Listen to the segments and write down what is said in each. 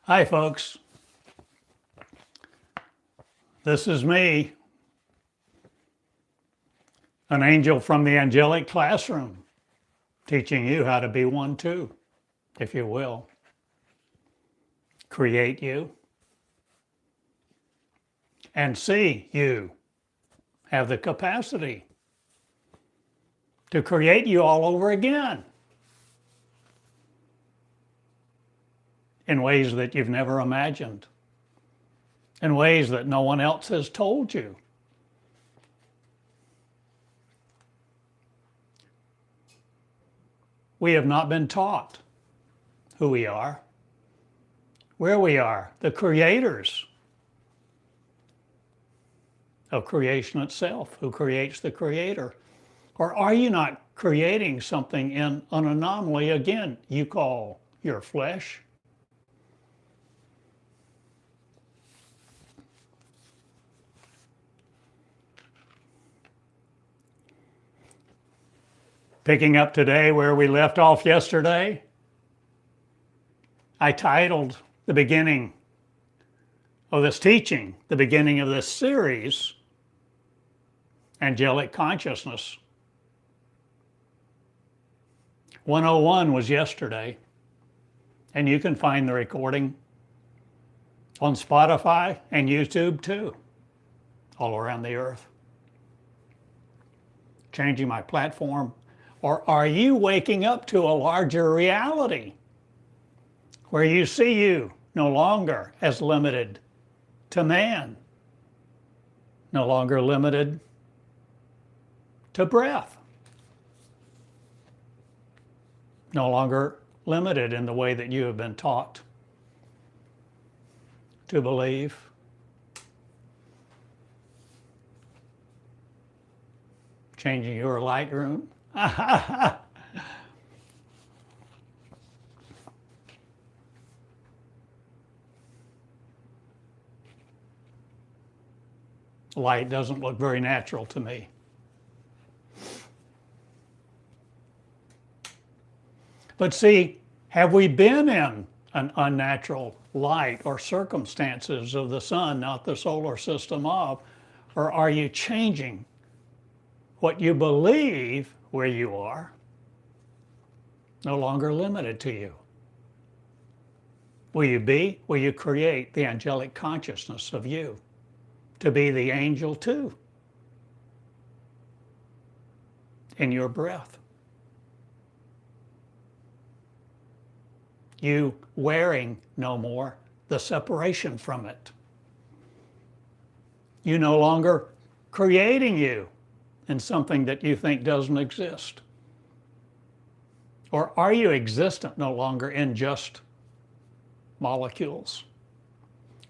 Hi, folks. This is me, an angel from the angelic classroom, teaching you how to be one too, if you will. Create you and see you have the capacity to create you all over again in ways that you've never imagined, in ways that no one else has told you. We have not been taught who we are, where we are, the creators of creation itself, who creates the creator. Or are you not creating something in an anomaly, again, you call your flesh? Picking up today where we left off yesterday, I titled the beginning of this teaching, the beginning of this series, Angelic Consciousness. 101 was yesterday, and you can find the recording on Spotify and YouTube too, all around the earth. Changing my platform. Or are you waking up to a larger reality where you see you no longer as limited to man, no longer limited to breath, no longer limited in the way that you have been taught to believe? Changing your light room. Light doesn't look very natural to me. But see, have we been in an unnatural light or circumstances of the sun, not the solar system of, or are you changing what you believe where you are, no longer limited to you? Will you create the angelic consciousness of you to be the angel too in your breath? You wearing no more the separation from it. You no longer creating you in something that you think doesn't exist. Or are you existent no longer in just molecules?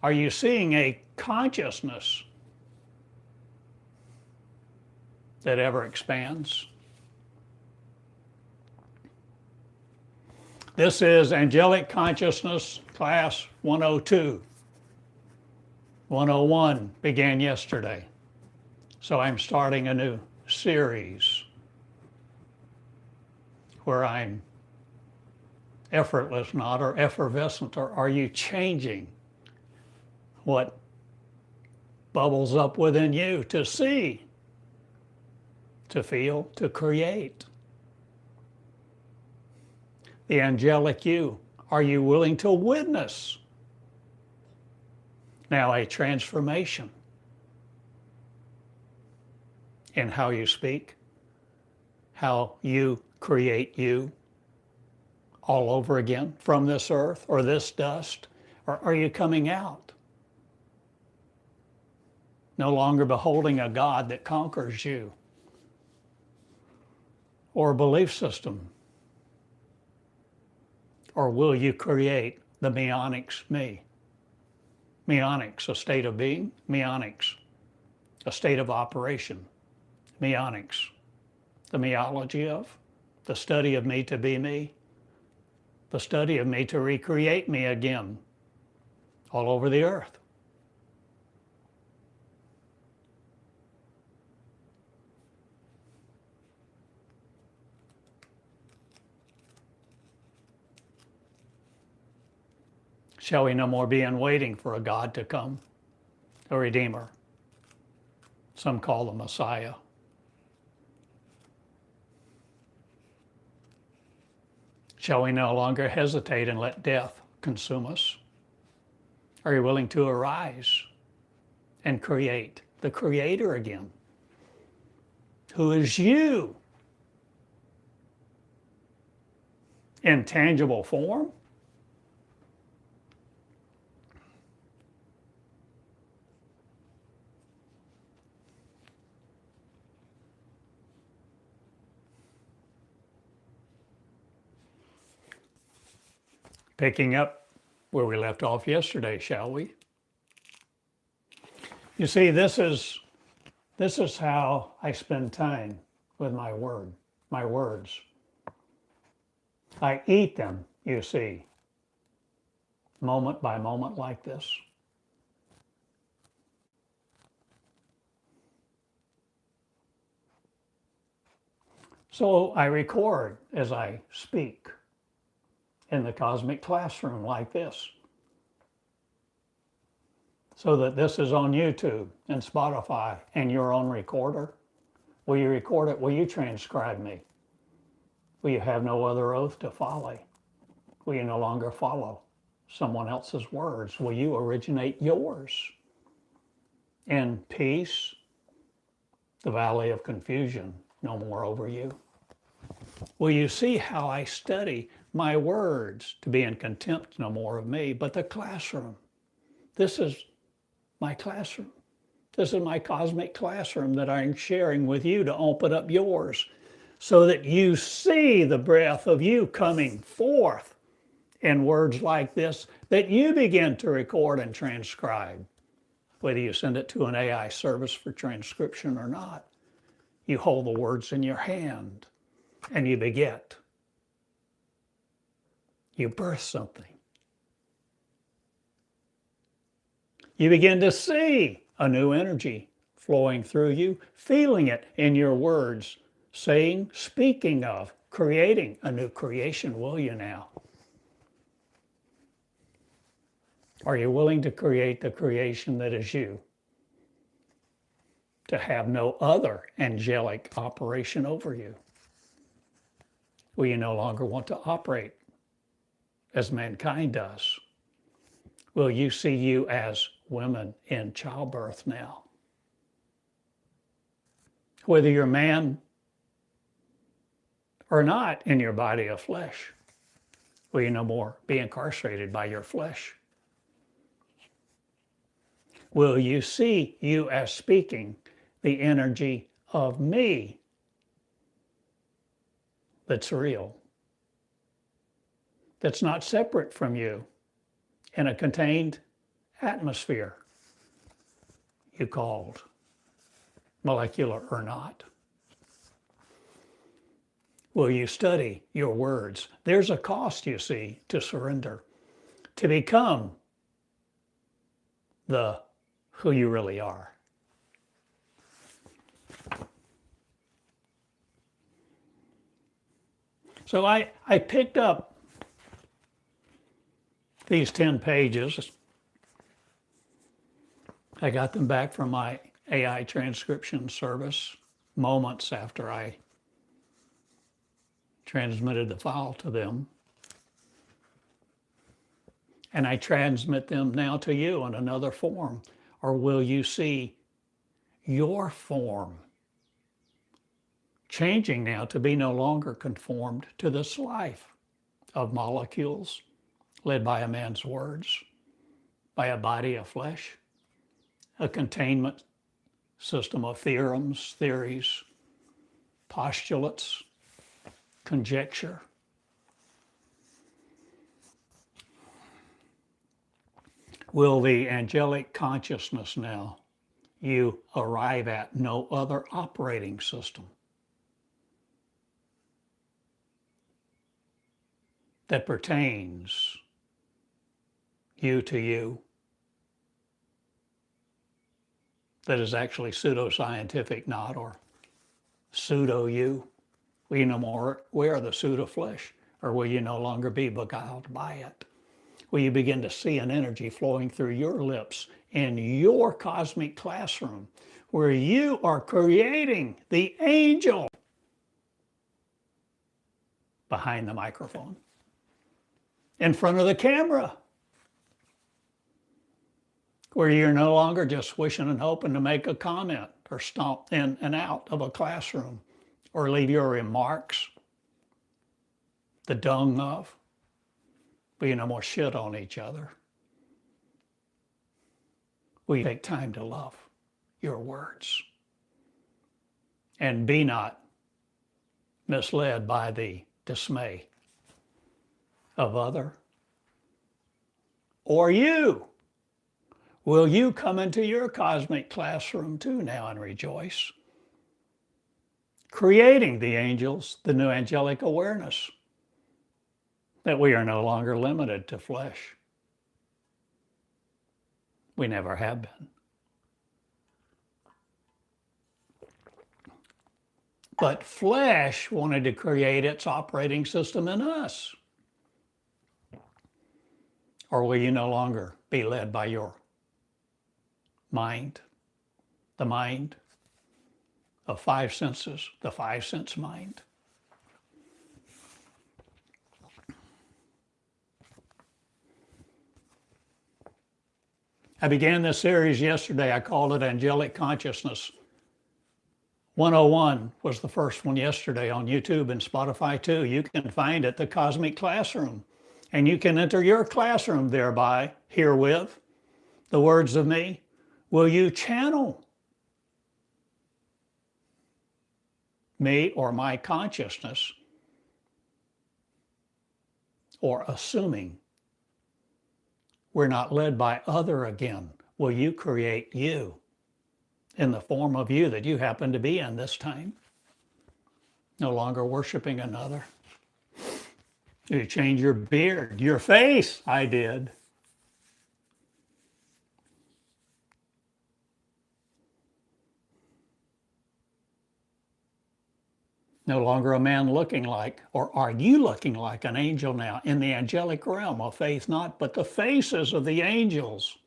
Are you seeing a consciousness that ever expands? This is Angelic Consciousness, Class 102. 101 began yesterday. So I'm starting a new series where I'm effortless, not, or effervescent, or are you changing what bubbles up within you to see, to feel, to create? The angelic you, are you willing to witness now a transformation in how you speak, how you create you all over again from this earth or this dust? Or are you coming out, no longer beholding a God that conquers you or a belief system? Or will you create the meonics me? Meonics, a state of being. Meonics, a state of operation. Meonics, the meology of, the study of me to be me, the study of me to recreate me again all over the earth. Shall we no more be in waiting for a God to come, a Redeemer? Some call the Messiah. Shall we no longer hesitate and let death consume us? Are you willing to arise and create the Creator again, who is you in tangible form? Picking up where we left off yesterday, shall we? You see, this is how I spend time with my words. I eat them, you see, moment by moment like this. So I record as I speak in the cosmic classroom like this, so that this is on YouTube and Spotify and your own recorder. Will you record it? Will you transcribe me? Will you have no other oath to follow? Will you no longer follow someone else's words? Will you originate yours? In peace, the valley of confusion no more over you. Will you see how I study my words to be in contempt no more of me, but the classroom? This is my classroom. This is my cosmic classroom that I'm sharing with you to open up yours so that you see the breath of you coming forth in words like this that you begin to record and transcribe. Whether you send it to an AI service for transcription or not, you hold the words in your hand and you beget. You birth something. You begin to see a new energy flowing through you, feeling it in your words, saying, speaking of, creating a new creation, will you now? Are you willing to create the creation that is you? To have no other angelic operation over you? Will you no longer want to operate as mankind does? Will you see you as women in childbirth now? Whether you're man or not in your body of flesh, will you no more be incarcerated by your flesh? Will you see you as speaking the energy of me that's real, that's not separate from you in a contained atmosphere you called, molecular or not? Will you study your words? There's a cost, you see, to surrender, to become the who you really are. So I picked up these 10 pages. I got them back from my AI transcription service moments after I transmitted the file to them. And I transmit them now to you in another form. Or will you see your form changing now to be no longer conformed to this life of molecules led by a man's words, by a body of flesh, a containment system of theorems, theories, postulates, conjecture? Will the angelic consciousness now you arrive at no other operating system that pertains you to you, that is actually pseudoscientific, not, or pseudo you? Will you no more wear the suit of flesh, or will you no longer be beguiled by it? Will you begin to see an energy flowing through your lips in your cosmic classroom where you are creating the angel behind the microphone, in front of the camera, where you're no longer just wishing and hoping to make a comment or stomp in and out of a classroom or leave your remarks the dung of. We no more shit on each other. We take time to love your words and be not misled by the dismay of other or you. Will you come into your cosmic classroom too now and rejoice? Creating the angels, the new angelic awareness that we are no longer limited to flesh. We never have been. But flesh wanted to create its operating system in us. Or will you no longer be led by your mind, the mind of five senses, the five sense mind? I began this series yesterday. I called it Angelic Consciousness. 101 was the first one yesterday on YouTube and Spotify too. You can find it, the Cosmic Classroom. And you can enter your classroom thereby, herewith, the words of me. Will you channel me or my consciousness, or assuming we're not led by other again? Will you create you in the form of you that you happen to be in this time? No longer worshiping another. You change your beard, your face. I did. No longer a man looking like, or are you looking like an angel now in the angelic realm of faith, not but the faces of the angels,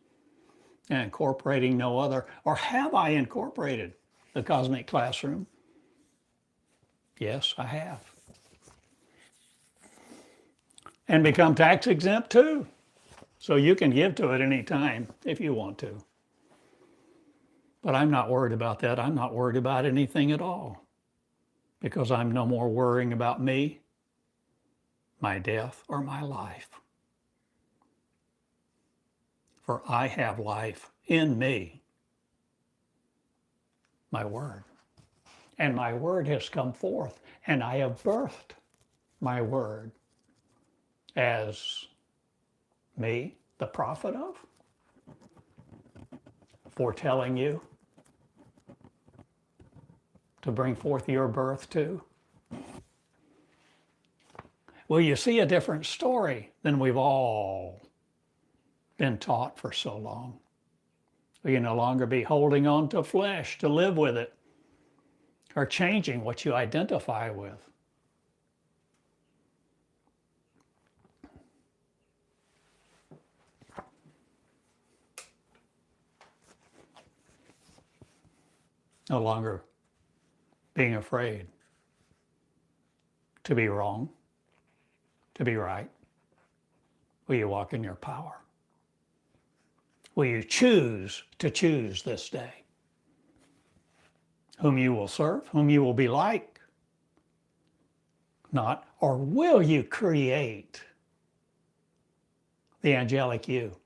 and incorporating no other? Or have I incorporated the cosmic classroom? Yes, I have. And become tax exempt too. So you can give to it any time if you want to. But I'm not worried about that. I'm not worried about anything at all. Because I'm no more worrying about me, my death, or my life. For I have life in me, my word. And my word has come forth, and I have birthed my word as me, the prophet of, foretelling you to bring forth your birth too. Will you see a different story than we've all been taught for so long? Will you no longer be holding on to flesh to live with it, or changing what you identify with? No longer being afraid to be wrong, to be right. Will you walk in your power? Will you choose to choose this day whom you will serve, whom you will be like? Not, or will you create the angelic you,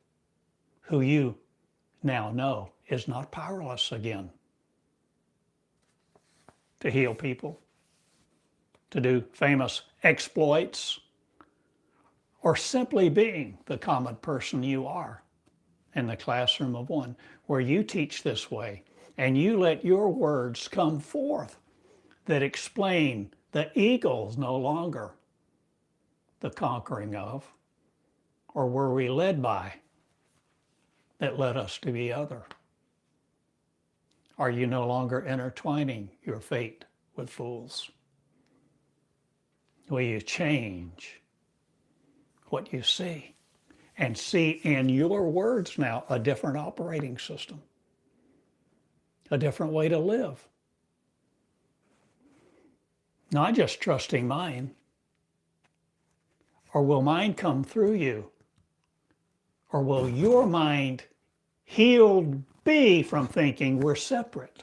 who you now know is not powerless again to heal people, to do famous exploits, or simply being the common person you are in the classroom of one, where you teach this way and you let your words come forth that explain the eagle's no longer the conquering of, or were we led by, that led us to be other? Are you no longer intertwining your fate with fools? Will you change what you see and see in your words now a different operating system, a different way to live. Not just trusting mine, or will mine come through you? Or will your mind healed be from thinking we're separate?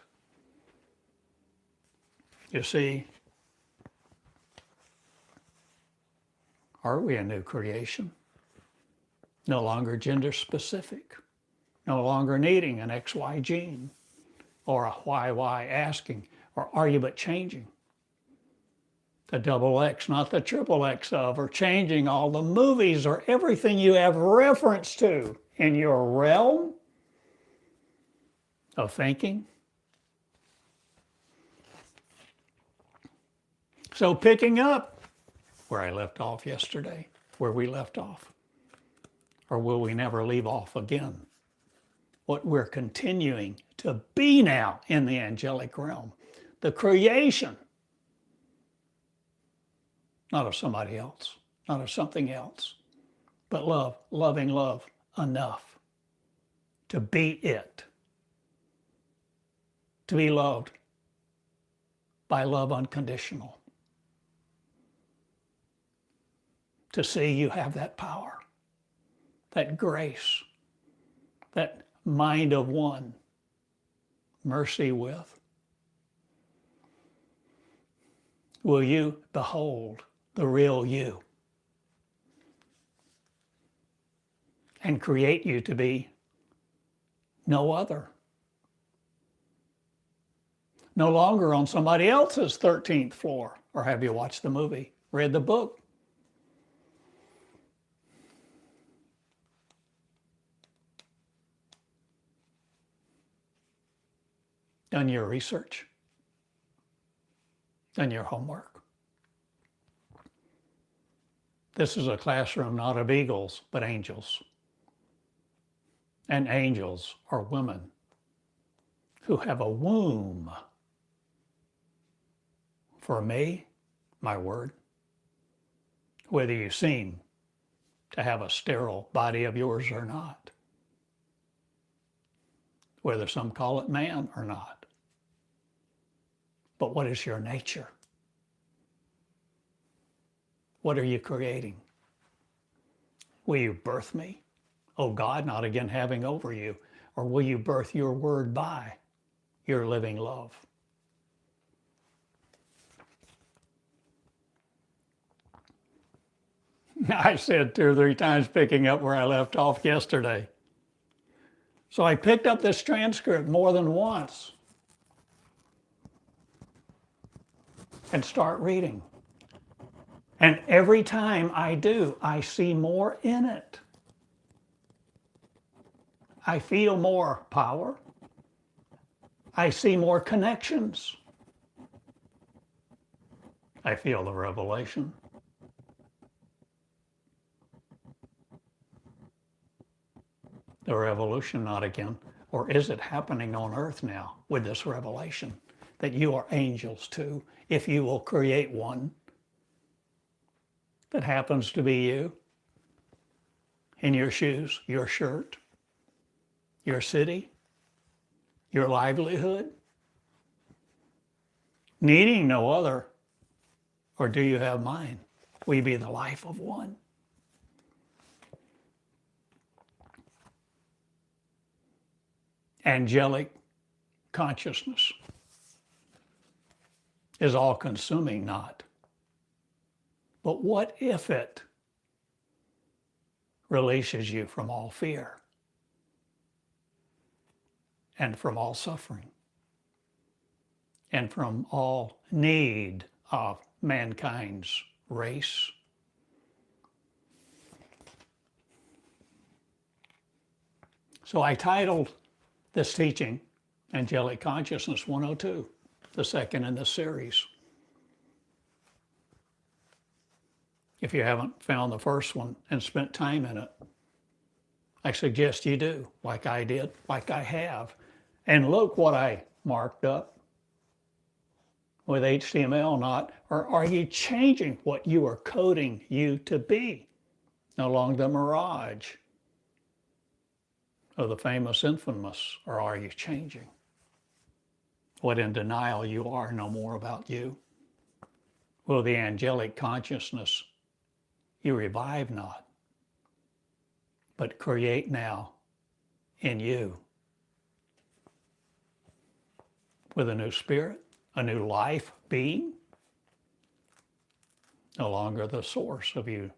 You see, are we a new creation? No longer gender specific, no longer needing an XY gene or a YY asking, or are you but changing? The double X, not the triple X of, or changing all the movies or everything you have reference to in your realm of thinking. So picking up where I left off yesterday, where we left off, or will we never leave off again? What we're continuing to be now in the angelic realm, the creation, not of somebody else, not of something else, but love, loving love enough to be it, to be loved by love unconditional, to see you have that power, that grace, that mind of one, mercy with. Will you behold the real you and create you to be no other? No longer on somebody else's 13th floor. Or have you watched the movie, read the book? Done your research? Done your homework? This is a classroom not of eagles, but angels. And angels are women who have a womb for me, my word, whether you seem to have a sterile body of yours or not, whether some call it man or not. But what is your nature? What are you creating? Will you birth me, O God, not again having over you, or will you birth your word by your living love? I said 2 or 3 times picking up where I left off yesterday. So I picked up this transcript more than once and start reading. And every time I do, I see more in it. I feel more power. I see more connections. I feel the revelation. The revolution, not again. Or is it happening on earth now with this revelation that you are angels too, if you will create one that happens to be you, in your shoes, your shirt, your city, your livelihood, needing no other, or do you have mine? Will you be the life of one? Angelic consciousness is all-consuming, not. But what if it releases you from all fear and from all suffering and from all need of mankind's race? So I titled this teaching, Angelic Consciousness 102, the second in the series. If you haven't found the first one and spent time in it, I suggest you do, like I did, like I have. And look what I marked up with HTML, not, or are you changing what you are coding you to be? No longer the mirage, of the famous infamous, or are you changing? What in denial you are no more about you? Will the angelic consciousness you revive not, but create now in you with a new spirit, a new life being, no longer the source of you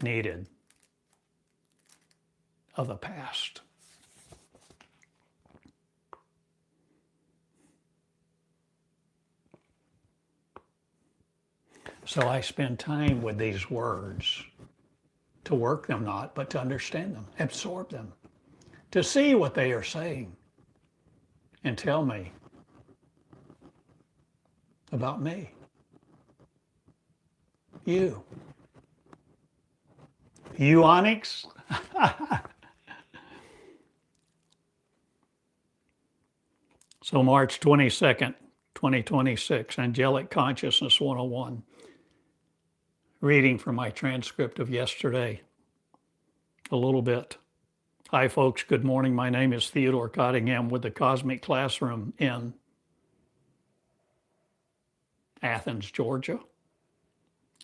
needed of the past. So I spend time with these words to work them not, but to understand them, absorb them, to see what they are saying and tell me about me, you. You, Onyx? So March 22nd, 2026, Angelic Consciousness 101. Reading from my transcript of yesterday a little bit. Hi, folks. Good morning. My name is Theodore Cottingham with the Cosmic Classroom in Athens, Georgia.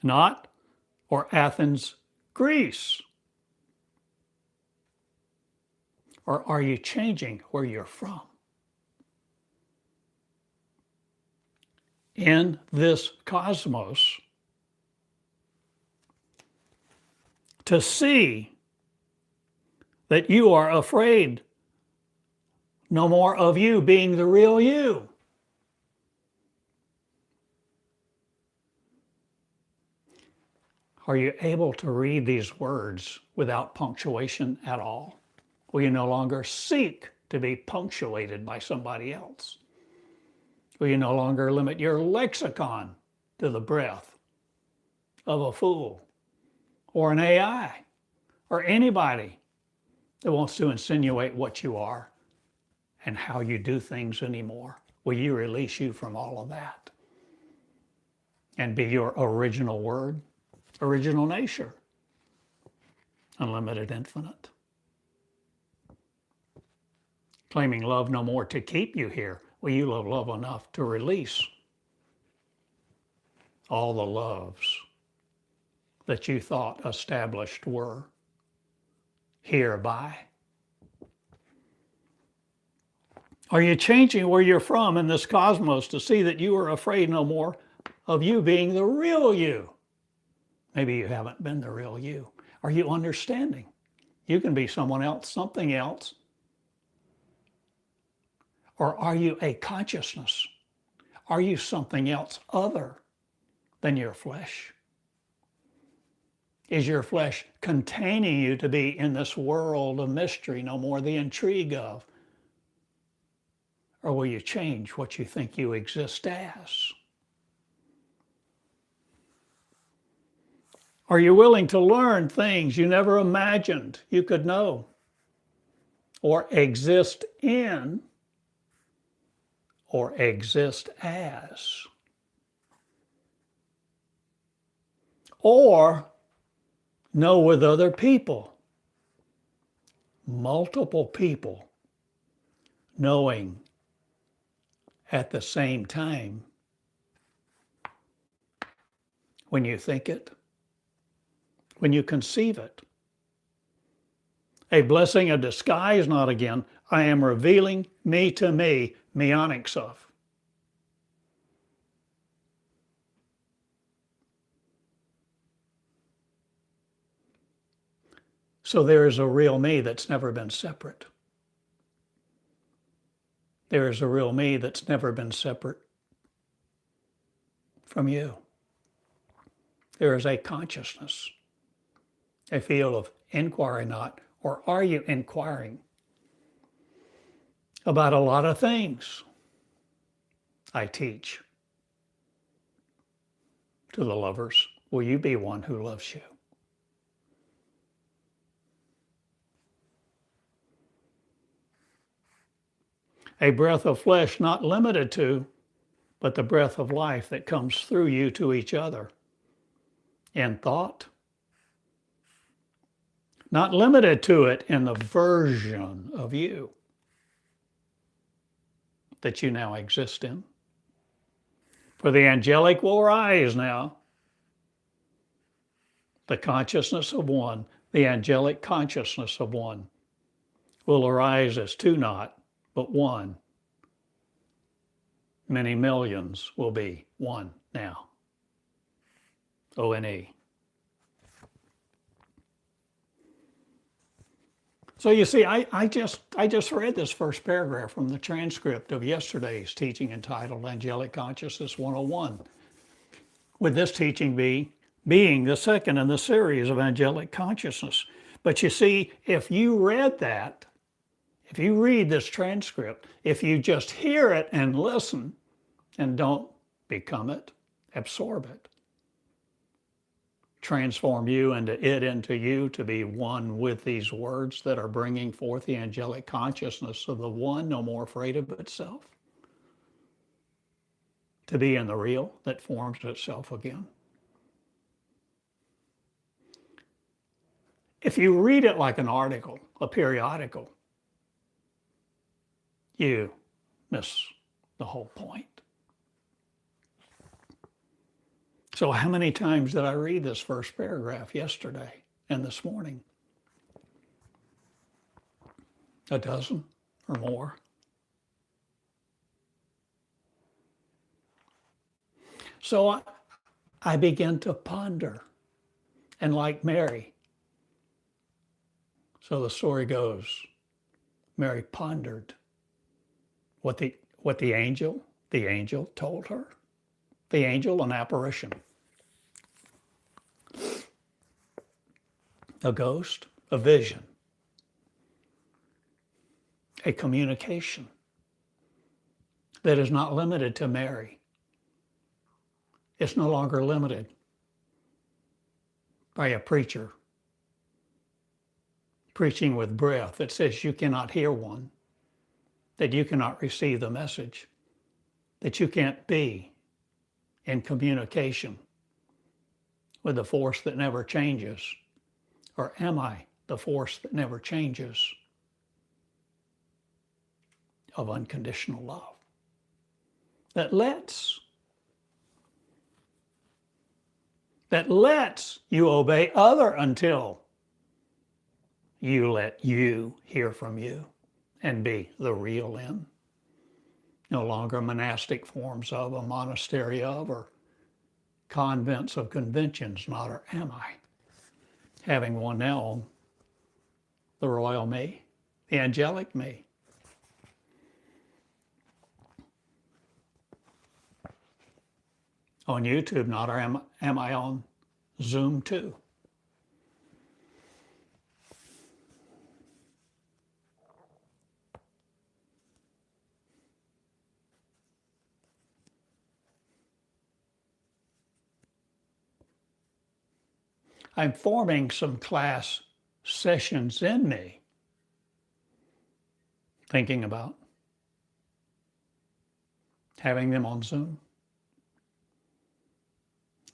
Not, or Athens, Greece. Or are you changing where you're from? In this cosmos, to see that you are afraid no more of you being the real you. Are you able to read these words without punctuation at all? Will you no longer seek to be punctuated by somebody else? Will you no longer limit your lexicon to the breath of a fool or an AI or anybody that wants to insinuate what you are and how you do things anymore? Will you release you from all of that and be your original word, original nature, unlimited, infinite? Claiming love no more to keep you here. Will you love love enough to release all the loves that you thought established were hereby? Are you changing where you're from in this cosmos to see that you are afraid no more of you being the real you? Maybe you haven't been the real you. Are you understanding? You can be someone else, something else. Or are you a consciousness? Are you something else other than your flesh? Is your flesh containing you to be in this world of mystery, no more the intrigue of? Or will you change what you think you exist as? Are you willing to learn things you never imagined you could know or exist in or exist as? Or know with other people, multiple people, knowing at the same time when you think it, when you conceive it. A blessing, a disguise, not again. I am revealing me to me, meonics of. So there is a real me that's never been separate. There is a real me that's never been separate from you. There is a consciousness, a field of inquiry not, or are you inquiring about a lot of things I teach to the lovers? Will you be one who loves you? A breath of flesh not limited to, but the breath of life that comes through you to each other in thought, not limited to it in the version of you that you now exist in. For the angelic will rise now. The consciousness of one, the angelic consciousness of one, will arise as two not, but one. Many millions will be one now. O-N-E. So you see, I just read this first paragraph from the transcript of yesterday's teaching entitled Angelic Consciousness 101. With this teaching being the second in the series of angelic consciousness. But you see, if you read that, if you read this transcript, if you just hear it and listen and don't become it, absorb it, transform you into you to be one with these words that are bringing forth the angelic consciousness of the one no more afraid of itself, to be in the real that forms itself again. If you read it like an article, a periodical, you miss the whole point. So how many times did I read this first paragraph yesterday and this morning? A dozen or more. So I began to ponder, and like Mary, so the story goes, Mary pondered what the angel told her. The angel, an apparition. A ghost, a vision. A communication that is not limited to Mary. It's no longer limited by a preacher preaching with breath that says you cannot hear one, that you cannot receive the message, that you can't be in communication with the force that never changes. Or am I the force that never changes of unconditional love? That lets you obey other until you let you hear from you and be the real in. No longer monastic forms of, a monastery of, or convents of conventions, not or am I. Having one now, the royal me, the angelic me. On YouTube, not or am I on Zoom too? I'm forming some class sessions in me, thinking about having them on Zoom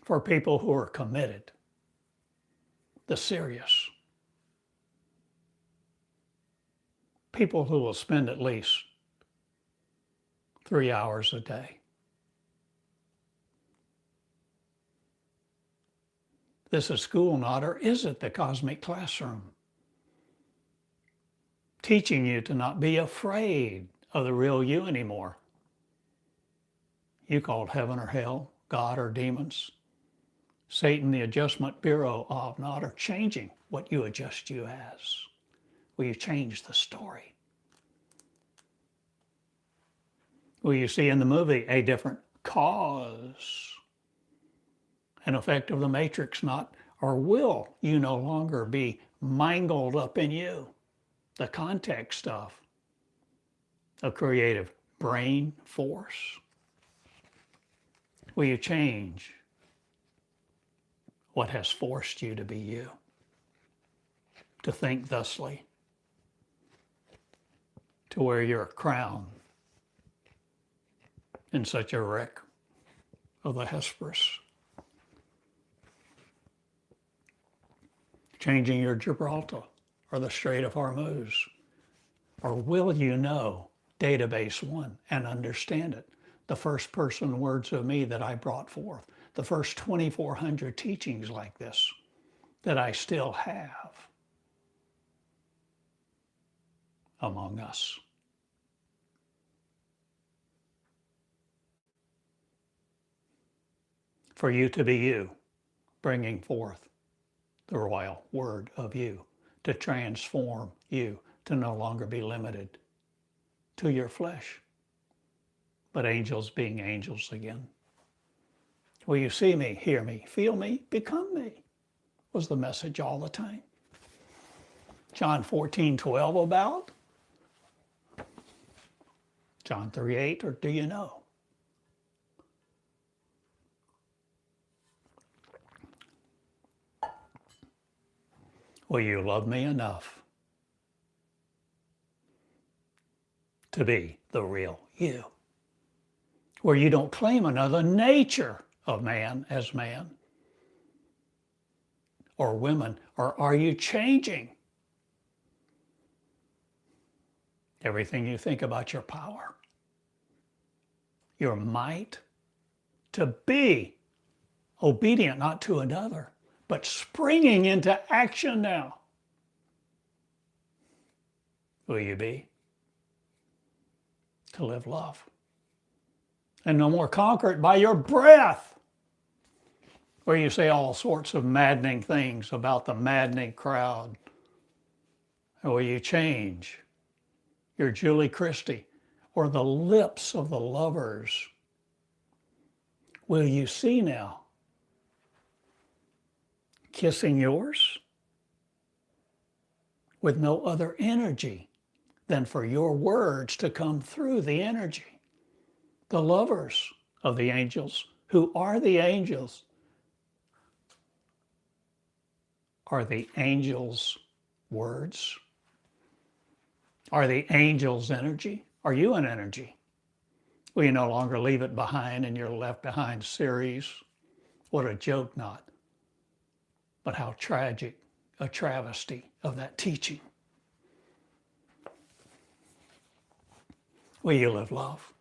for people who are committed, the serious, people who will spend at least 3 hours a day. This is school, not or is it the cosmic classroom? Teaching you to not be afraid of the real you anymore. You called heaven or hell, God or demons. Satan, the adjustment bureau of, not or changing what you adjust you as. Will you change the story? Will you see in the movie a different cause? An effect of the matrix, not, or will you no longer be mangled up in you, the context of a creative brain force? Will you change what has forced you to be you, to think thusly, to wear your crown in such a wreck of the Hesperus? Changing your Gibraltar or the Strait of Hormuz? Or will you know database 1 and understand it? The first person words of me that I brought forth, the first 2,400 teachings like this that I still have among us. For you to be you, bringing forth the royal word of you, to transform you, to no longer be limited to your flesh, but angels being angels again. Will you see me, hear me, feel me, become me? Was the message all the time. John 14:12 about? John 3:8, or do you know? Will you love me enough to be the real you? Where you don't claim another nature of man as man or women, or are you changing everything you think about your power, your might, to be obedient not to another, but springing into action now? Will you be? To live love. And no more conquered by your breath, where you say all sorts of maddening things about the maddening crowd. Or will you change your Julie Christie or the lips of the lovers? Will you see now kissing yours with no other energy than for your words to come through the energy? The lovers of the angels, who are the angels, are the angels' words? Are the angels' energy? Are you an energy? Will you no longer leave it behind in your left behind series? What a joke, not. But how tragic a travesty of that teaching. Will you live love?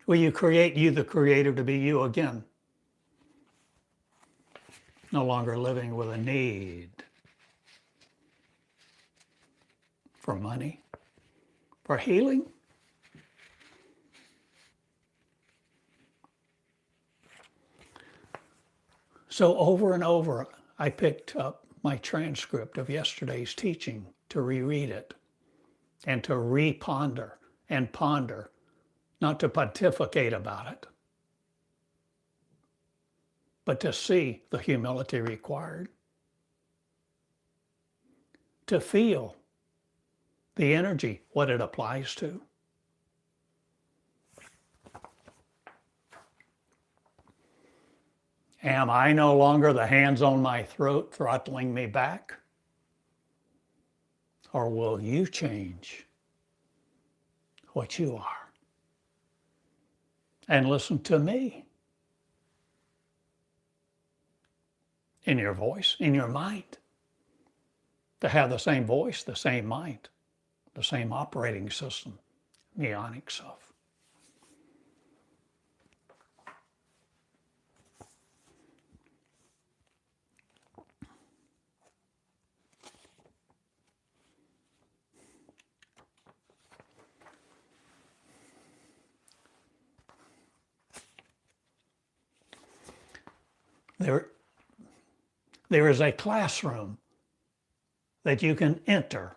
Will you create you, the creator, to be you again? No longer living with a need for money, for healing. So over and over, I picked up my transcript of yesterday's teaching to reread it and to re-ponder and ponder, not to pontificate about it, but to see the humility required, to feel the energy, what it applies to. Am I no longer the hands on my throat throttling me back? Or will you change what you are? And listen to me. In your voice, in your mind. To have the same voice, the same mind, the same operating system, the ionic self. There is a classroom that you can enter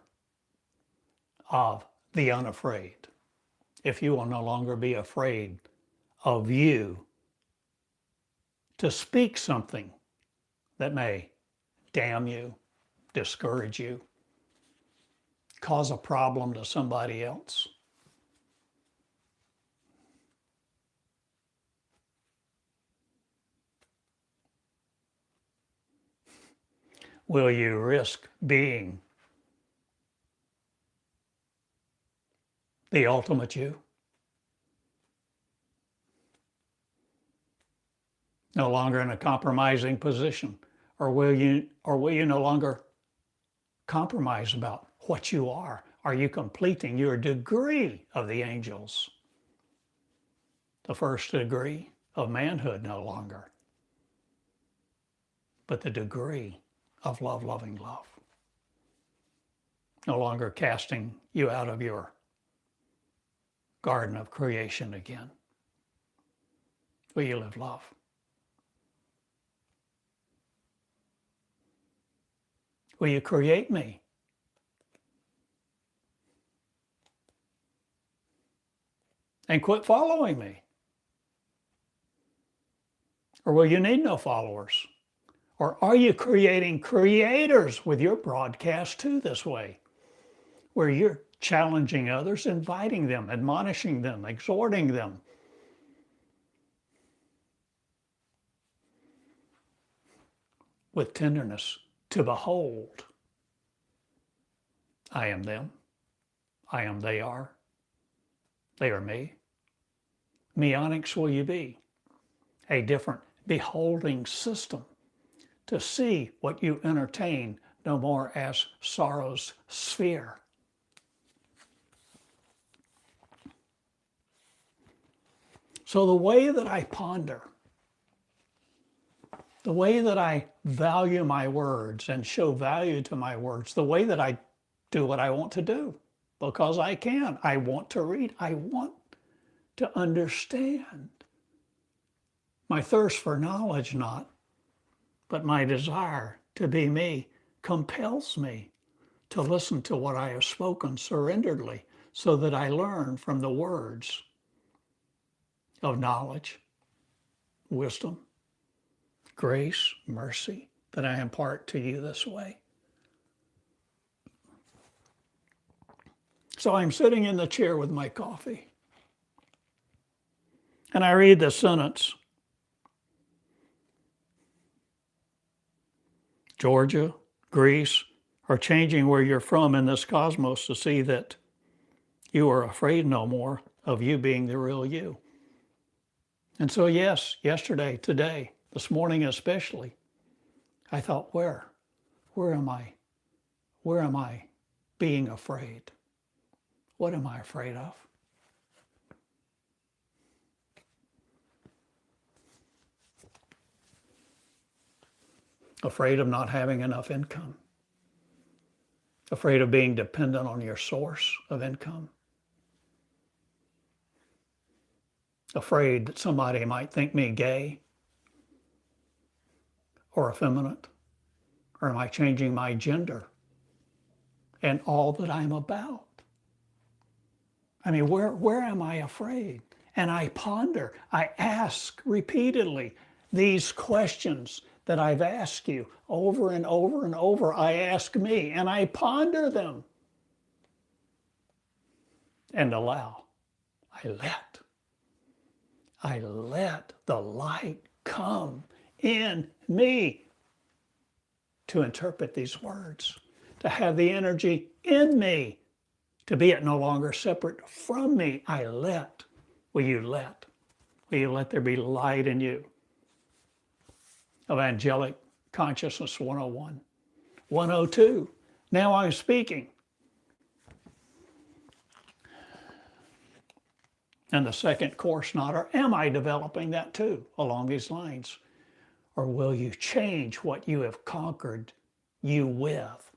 of the unafraid. If you will no longer be afraid of you to speak something that may damn you, discourage you, cause a problem to somebody else. Will you risk being the ultimate you? No longer in a compromising position? Or will you no longer compromise about what you are? Are you completing your degree of the angels? The first degree of manhood no longer, but the degree of love, loving love. No longer casting you out of your garden of creation again. Will you live love? Will you create me? And quit following me? Or will you need no followers? Or are you creating creators with your broadcast too this way? Where you're challenging others, inviting them, admonishing them, exhorting them. With tenderness to behold. I am them. I am they are. They are me. Meonics will you be? A different beholding system to see what you entertain no more as sorrow's sphere. So the way that I ponder, the way that I value my words and show value to my words, the way that I do what I want to do, because I can. I want to read. I want to understand. My thirst for knowledge not, but my desire to be me compels me to listen to what I have spoken surrenderedly so that I learn from the words of knowledge, wisdom, grace, mercy that I impart to you this way. So I'm sitting in the chair with my coffee, and I read the sentence, Georgia, Greece, are changing where you're from in this cosmos to see that you are afraid no more of you being the real you. And so yes, yesterday, today, this morning especially, I thought, where am I? Where am I being afraid? What am I afraid of? Afraid of not having enough income. Afraid of being dependent on your source of income. Afraid that somebody might think me gay or effeminate, or am I changing my gender and all that I'm about? I mean, where am I afraid? And I ponder, I ask repeatedly these questions that I've asked you over and over and over. I ask me and I ponder them and allow. I let the light come in me to interpret these words, to have the energy in me, to be it no longer separate from me. I let. Will you let? Will you let there be light in you? Of Angelic Consciousness 101. 102. Now I'm speaking. And the second course not, or am I developing that too along these lines? Or will you change what you have conquered you with?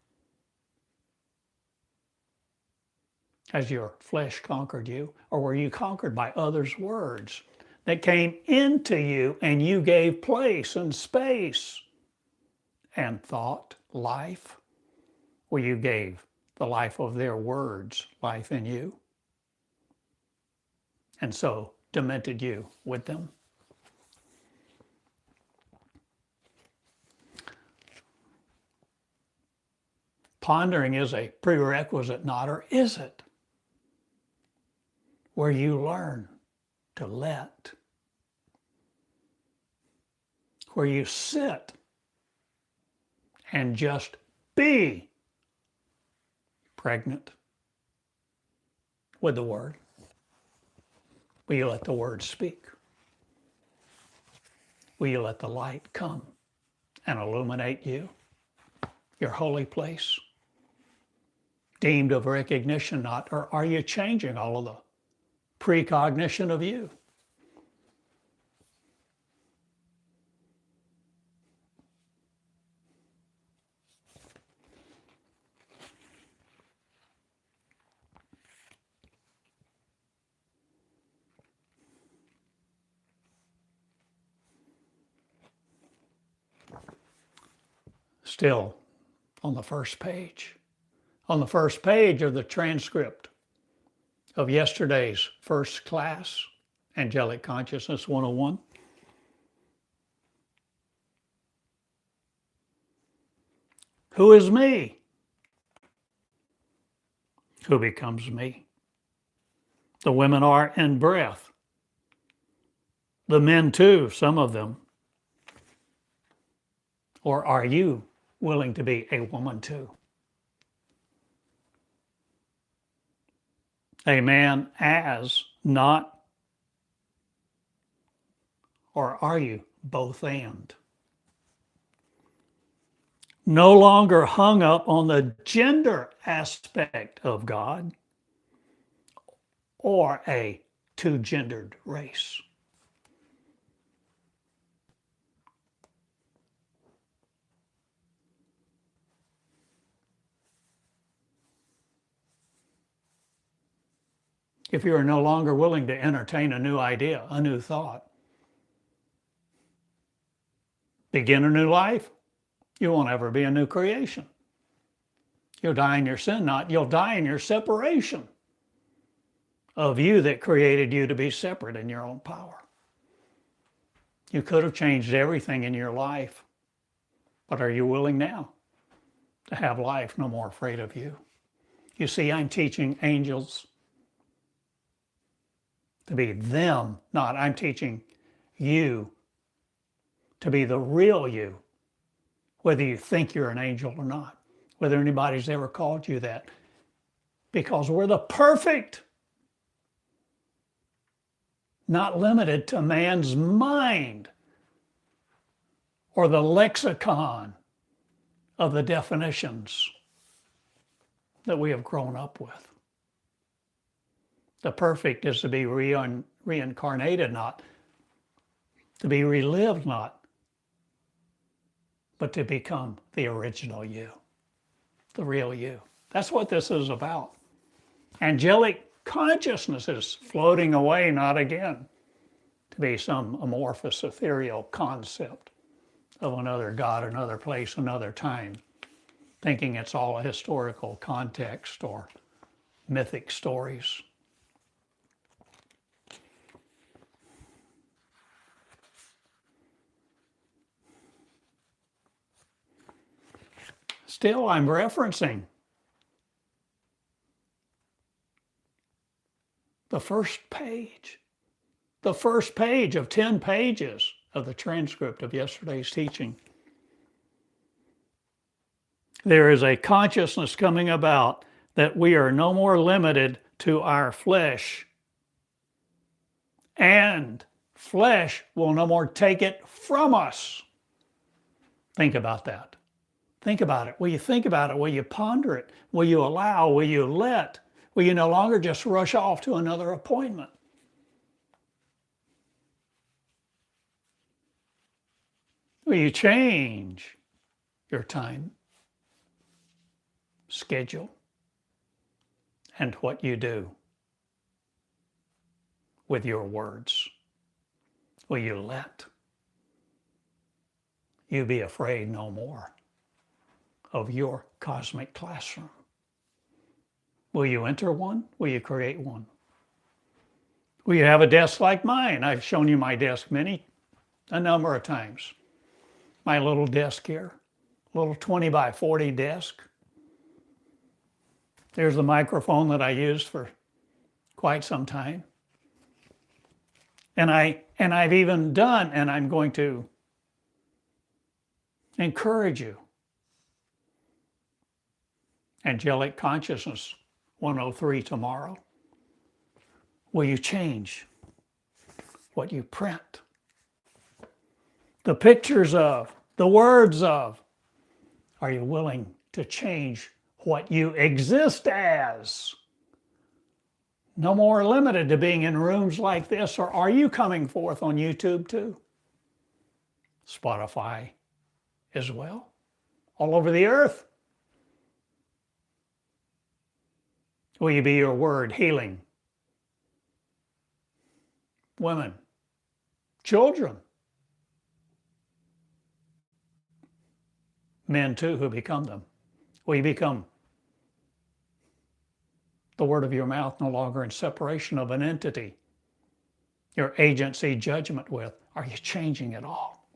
Has your flesh conquered you? Or were you conquered by others' words that came into you and you gave place and space and thought, life, where you gave the life of their words life in you? And so demented you with them. Pondering is a prerequisite, not, or is it? Where you learn to let. Where you sit and just be pregnant with the word. Will you let the word speak? Will you let the light come and illuminate you, your holy place, deemed of recognition not? Or are you changing all of the precognition of you? Still on the first page. On the first page of the transcript of yesterday's first class, Angelic Consciousness 101. Who is me? Who becomes me? The women are in breath. The men too, some of them. Or are you willing to be a woman too? A man as, not, or are you both and? No longer hung up on the gender aspect of God or a two-gendered race. If you are no longer willing to entertain a new idea, a new thought, begin a new life, you won't ever be a new creation. You'll die in your sin, not you'll die in your separation of you that created you to be separate in your own power. You could have changed everything in your life, but are you willing now to have life no more afraid of you? You see, I'm teaching angels to be them, not I'm teaching you to be the real you, whether you think you're an angel or not, whether anybody's ever called you that, because we're the perfect, not limited to man's mind or the lexicon of the definitions that we have grown up with. The perfect is to be reincarnated, not to be relived, not, but to become the original you, the real you. That's what this is about. Angelic consciousness is floating away, not again, to be some amorphous, ethereal concept of another God, another place, another time, thinking it's all a historical context or mythic stories. Still, I'm referencing the first page of 10 pages of the transcript of yesterday's teaching. There is a consciousness coming about that we are no more limited to our flesh, and flesh will no more take it from us. Think about that. Think about it. Will you think about it? Will you ponder it? Will you allow? Will you let? Will you no longer just rush off to another appointment? Will you change your time, schedule, and what you do with your words? Will you let? You be afraid no more of your cosmic classroom. Will you enter one? Will you create one? Will you have a desk like mine? I've shown you my desk a number of times. My little desk here, little 20 by 40 desk. There's the microphone that I used for quite some time. And I've even done, and I'm going to encourage you, Angelic Consciousness 103 tomorrow. Will you change what you print? The pictures of, the words of, are you willing to change what you exist as. No more limited to being in rooms like this, or are you coming forth on YouTube too? Spotify as well, all over the earth. Will you be your word healing women, children, men too who become them? Will you become the word of your mouth no longer in separation of an entity, your agency judgment with? Are you changing it all?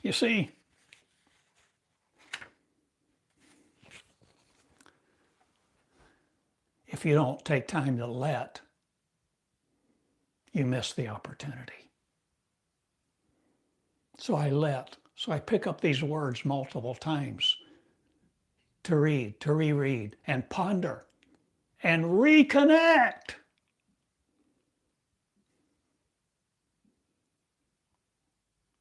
You see, if you don't take time to let, you miss the opportunity. So I let. So I pick up these words multiple times to read, to reread, and ponder, and reconnect.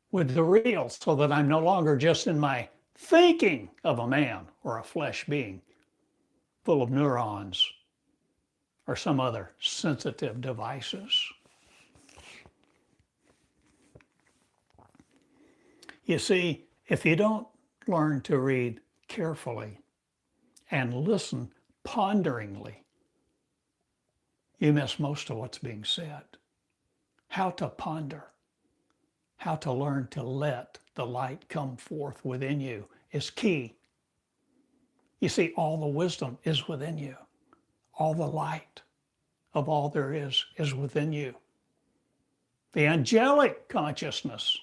With the real, so that I'm no longer just in my thinking of a man or a flesh being full of neurons or some other sensitive devices. You see, if you don't learn to read carefully and listen ponderingly, you miss most of what's being said. How to ponder, how to learn to let the light come forth within you is key. You see, all the wisdom is within you. All the light of all there is within you. The angelic consciousness.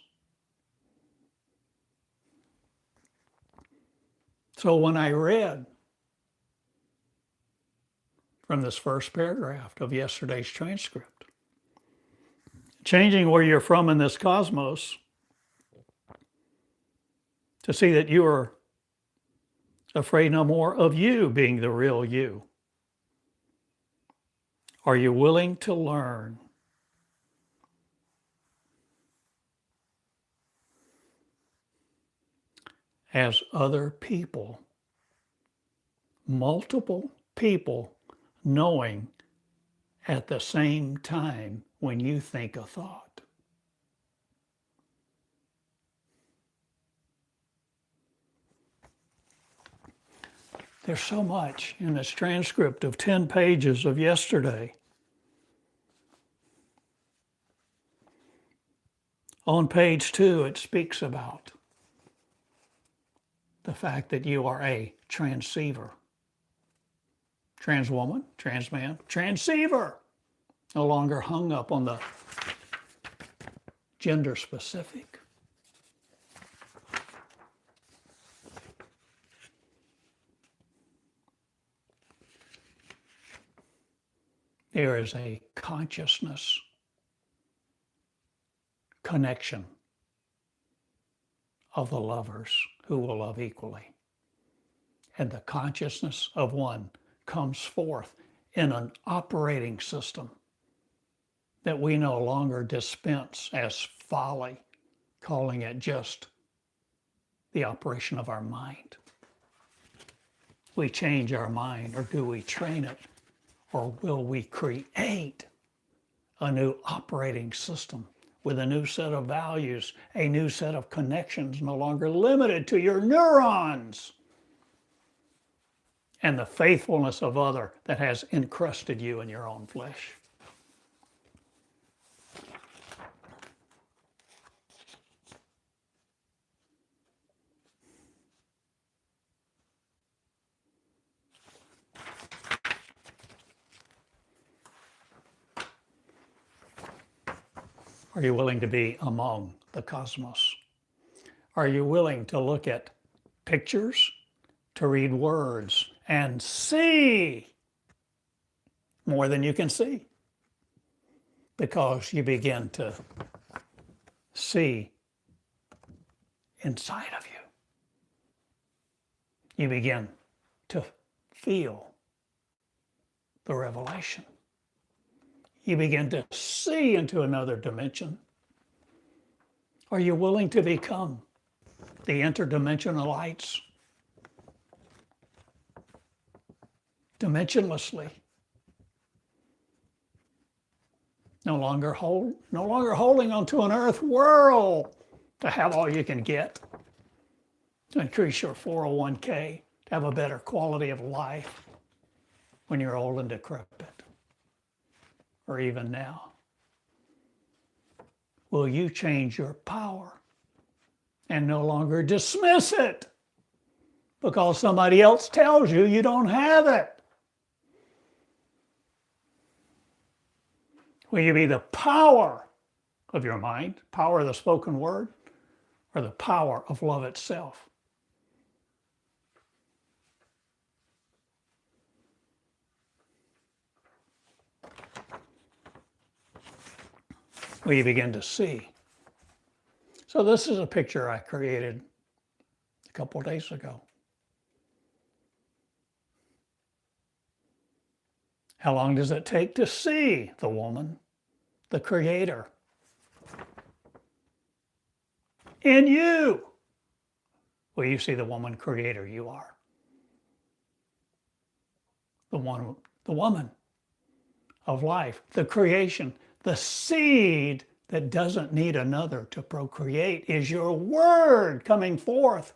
So when I read from this first paragraph of yesterday's transcript, changing where you're from in this cosmos, to see that you are afraid no more of you being the real you. Are you willing to learn? As other people, multiple people knowing at the same time when you think a thought. There's so much in this transcript of 10 pages of yesterday. On page 2, it speaks about the fact that you are a transceiver. Trans woman, trans man, transceiver. No longer hung up on the gender specific. There is a consciousness connection of the lovers who will love equally. And the consciousness of one comes forth in an operating system that we no longer dispense as folly, calling it just the operation of our mind. We change our mind, or do we train it, or will we create a new operating system with a new set of values, a new set of connections, no longer limited to your neurons and the faithfulness of other that has encrusted you in your own flesh. Are you willing to be among the cosmos? Are you willing to look at pictures, to read words, and see more than you can see? Because you begin to see inside of you. You begin to feel the revelation. You begin to see into another dimension. Are you willing to become the interdimensionalites? Dimensionlessly. No longer holding onto an earth world to have all you can get, to increase your 401k, to have a better quality of life when you're old and decrepit, or even now. Will you change your power and no longer dismiss it because somebody else tells you you don't have it? Will you be the power of your mind, power of the spoken word, or the power of love itself? Will you begin to see? So this is a picture I created a couple of days ago. How long does it take to see the woman, the creator, in you? Will you see the woman creator you are? The woman of life, the creation, the seed that doesn't need another to procreate is your word coming forth,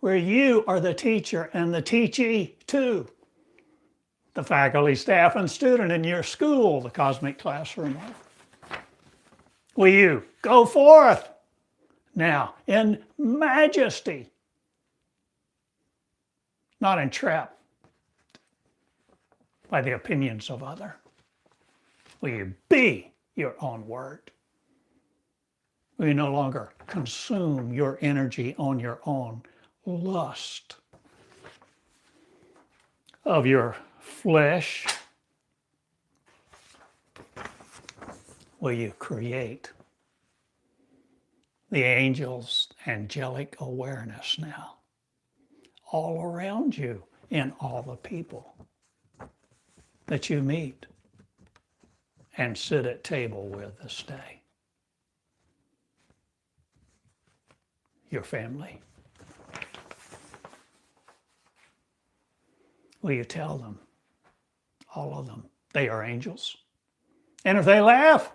where you are the teacher and the teachee too. The faculty, staff, and student in your school, the cosmic classroom. Will you go forth now in majesty, not entrapped by the opinions of others? Will you be your own word? Will you no longer consume your energy on your own lust of your flesh? Will you create the angel's angelic awareness now, all around you, in all the people that you meet and sit at table with this day? Your family. Will you tell them, all of them, they are angels? And if they laugh,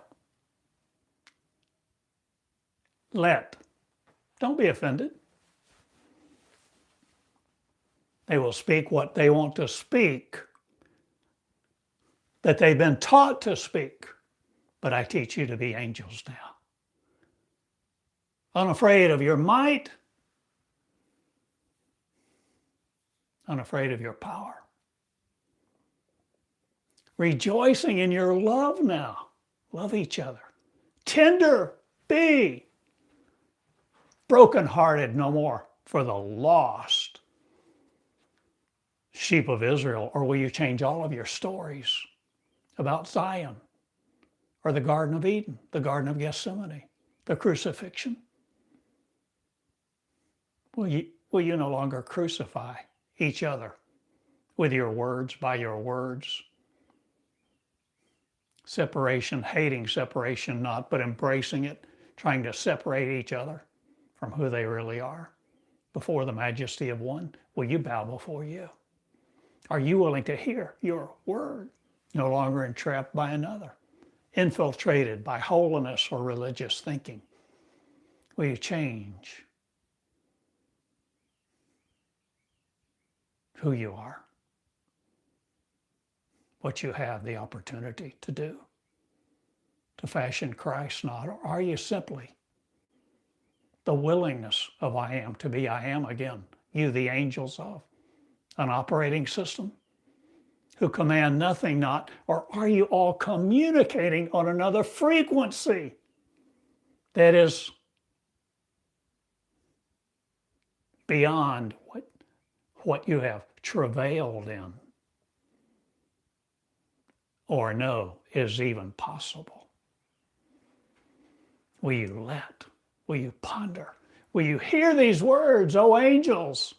don't be offended. They will speak what they want to speak, that they've been taught to speak. But I teach you to be angels now. Unafraid of your might, unafraid of your power. Rejoicing in your love now. Love each other. Tender be. Brokenhearted no more for the lost sheep of Israel. Or will you change all of your stories about Zion, or the Garden of Eden, the Garden of Gethsemane, the crucifixion? Will you no longer crucify each other with your words, by your words? Separation, hating separation not, but embracing it, trying to separate each other from who they really are before the majesty of one. Will you bow before you? Are you willing to hear your word? No longer entrapped by another, infiltrated by holiness or religious thinking. Will you change who you are? What you have the opportunity to do, to fashion Christ not? Or are you simply the willingness of I am to be I am again, you the angels of an operating system who command nothing not? Or are you all communicating on another frequency that is beyond what you have travailed in or know is even possible? Will you let? Will you ponder? Will you hear these words, O angels,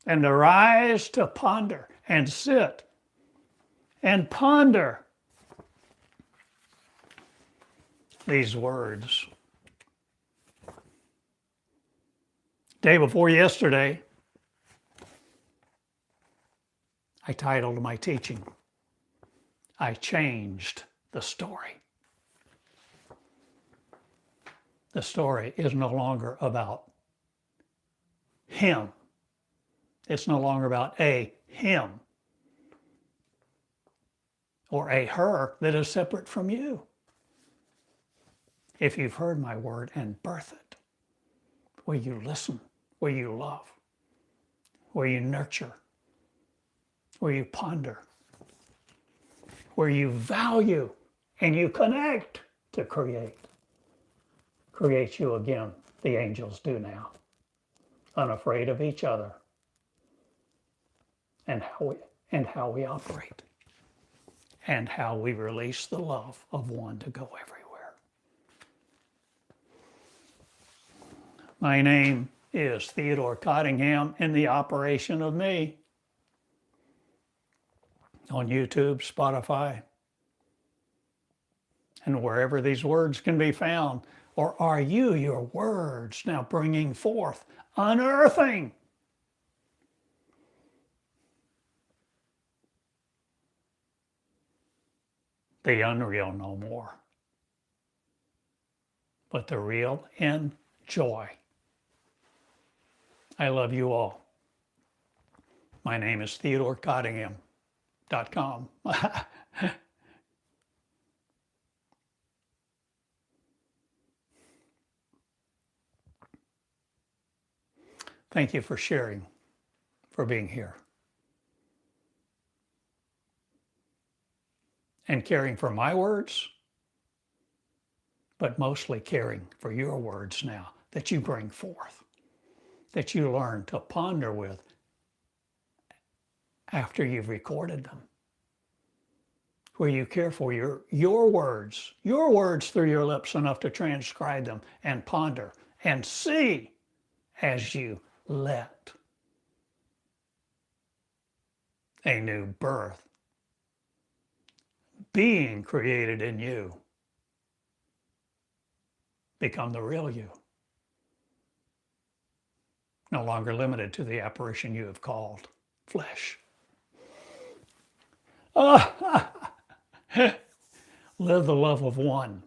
and arise to ponder and sit and ponder these words Day before yesterday, I titled my teaching, I Changed the Story. The story is no longer about him. It's no longer about a him or a her that is separate from you. If you've heard my word and birth it, where you listen, where you love, where you nurture, where you ponder, where you value and you connect to create you again, the angels do now, unafraid of each other and how we operate and how we release the love of one to go everywhere. My name is Theodore Cottingham in the operation of me. On YouTube, Spotify, and wherever these words can be found. Or are you your words now bringing forth, unearthing the unreal no more, but the real in joy? I love you all. My name is TheodoreCottingham.com. Thank you for sharing, for being here, and caring for my words, but mostly caring for your words now that you bring forth, that you learn to ponder with after you've recorded them, where you care for your words through your lips enough to transcribe them and ponder and see as you let a new birth being created in you become the real you, no longer limited to the apparition you have called flesh. Live the love of one.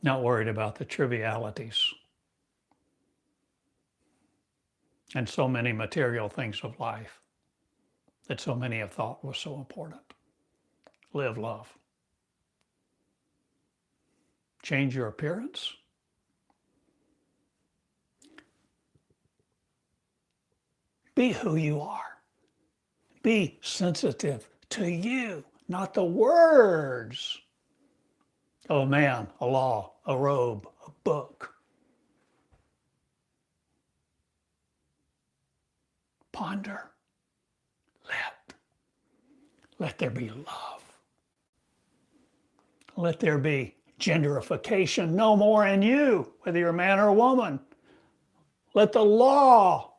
Not worried about the trivialities and so many material things of life that so many have thought was so important. Live love. Change your appearance. Be who you are. Be sensitive to you, not the words of a man, a law, a robe, a book. Ponder. Let there be love. Let there be genderification no more in you, whether you're a man or a woman. Let the law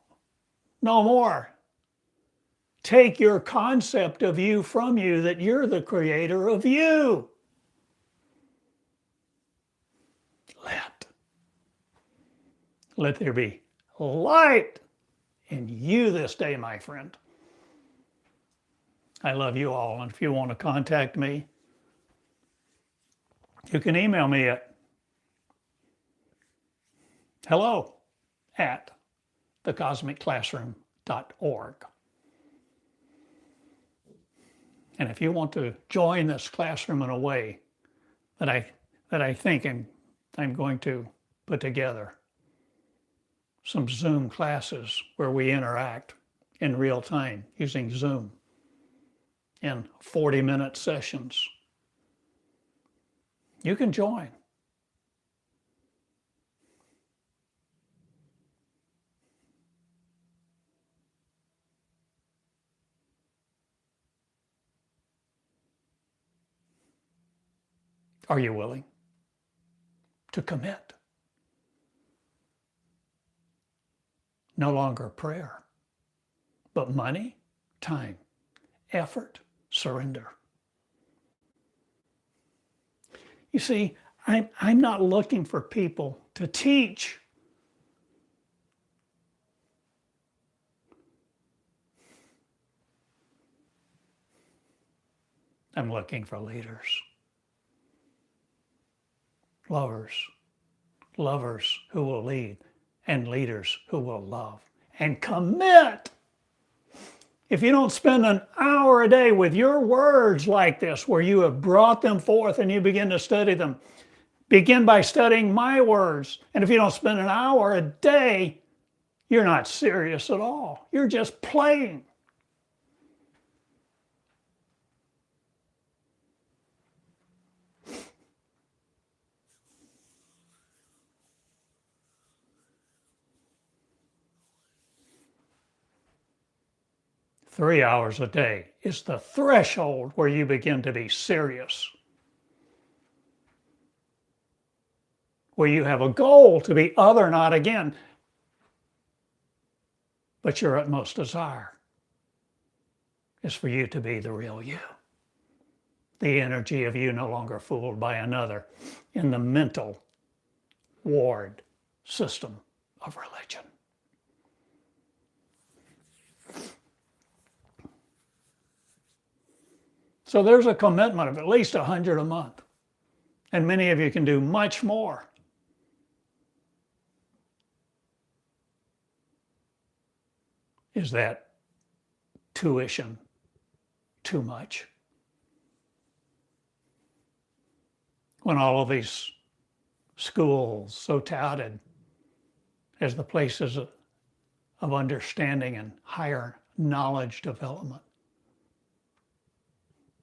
no more take your concept of you from you, that you're the creator of you. Let there be light in you this day, my friend. I love you all, and if you want to contact me, you can email me at hello@thecosmicclassroom.org. And if you want to join this classroom in a way that I think I'm going to put together some Zoom classes where we interact in real time using Zoom in 40-minute sessions, you can join. Are you willing to commit? No longer prayer, but money, time, effort, surrender. You see, I'm not looking for people to teach. I'm looking for leaders, lovers who will lead, and leaders who will love and commit. If you don't spend an hour a day with your words like this, where you have brought them forth and you begin to study them, begin by studying my words. And if you don't spend an hour a day, you're not serious at all. You're just playing. Three hours a day is the threshold where you begin to be serious, where you have a goal to be other, not again, but your utmost desire is for you to be the real you. The energy of you no longer fooled by another in the mental ward system of religion. So there's a commitment of at least 100 a month. And many of you can do much more. Is that tuition too much? When all of these schools, so touted as the places of understanding and higher knowledge development,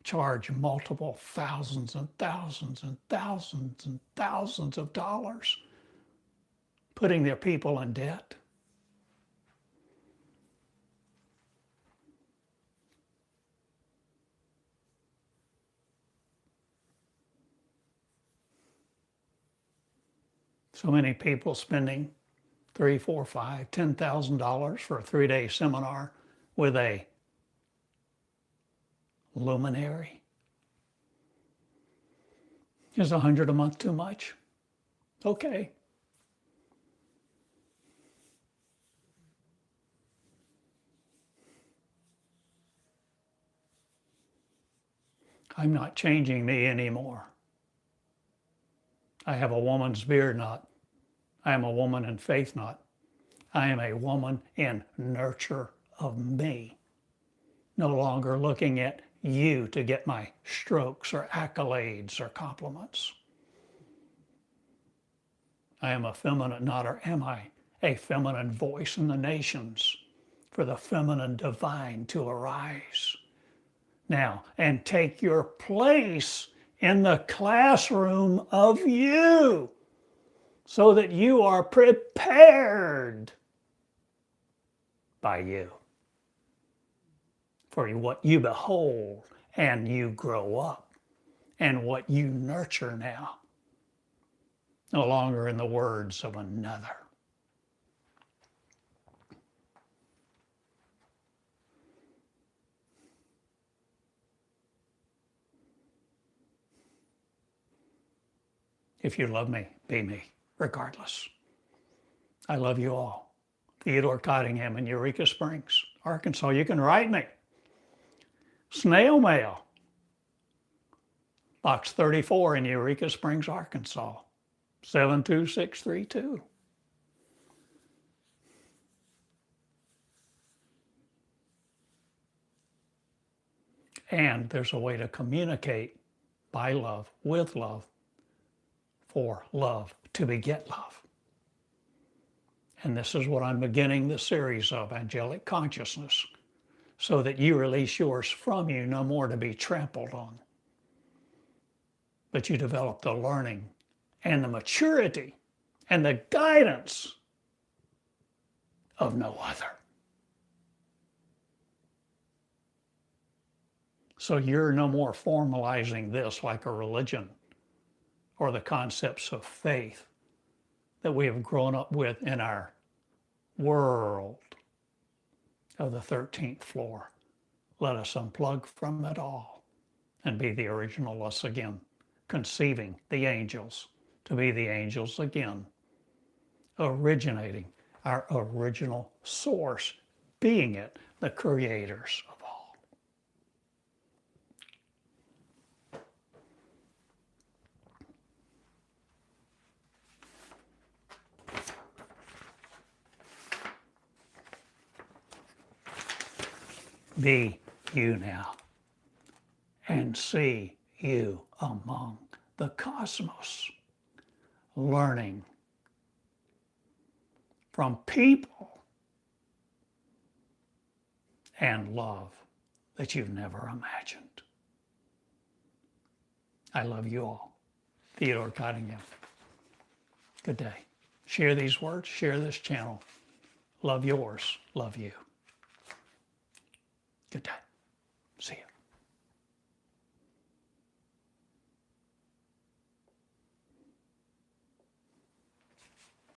charge multiple thousands and thousands and thousands and thousands of dollars, putting their people in debt. So many people spending $3, $4, $5, $10,000 for a 3-day seminar with a luminary. Is 100 a month too much? Okay. I'm not changing me anymore. I have a woman's beard knot. I am a woman in faith knot. I am a woman in nurture of me. No longer looking at you to get my strokes or accolades or compliments. I am a feminine, not or am I a feminine voice in the nations for the feminine divine to arise now and take your place in the classroom of you so that you are prepared by you for what you behold and you grow up and what you nurture now, no longer in the words of another. If you love me, be me, regardless. I love you all. Theodore Cottingham in Eureka Springs, Arkansas. You can write me. Snail mail. Box 34 in Eureka Springs, Arkansas, 72632. And there's a way to communicate by love, with love, for love, to beget love. And this is what I'm beginning the series of, Angelic Consciousness, so that you release yours from you, no more to be trampled on. But you develop the learning and the maturity and the guidance of no other. So you're no more formalizing this like a religion or the concepts of faith that we have grown up with in our world of the 13th floor. Let us unplug from it all and be the original us again, conceiving the angels to be the angels again, originating, our original source, being it, the creators of all. Be you now, and see you among the cosmos, learning from people and love that you've never imagined. I love you all. Theodore Cottingham. Good day. Share these words, share this channel. Love yours, love you. Good day.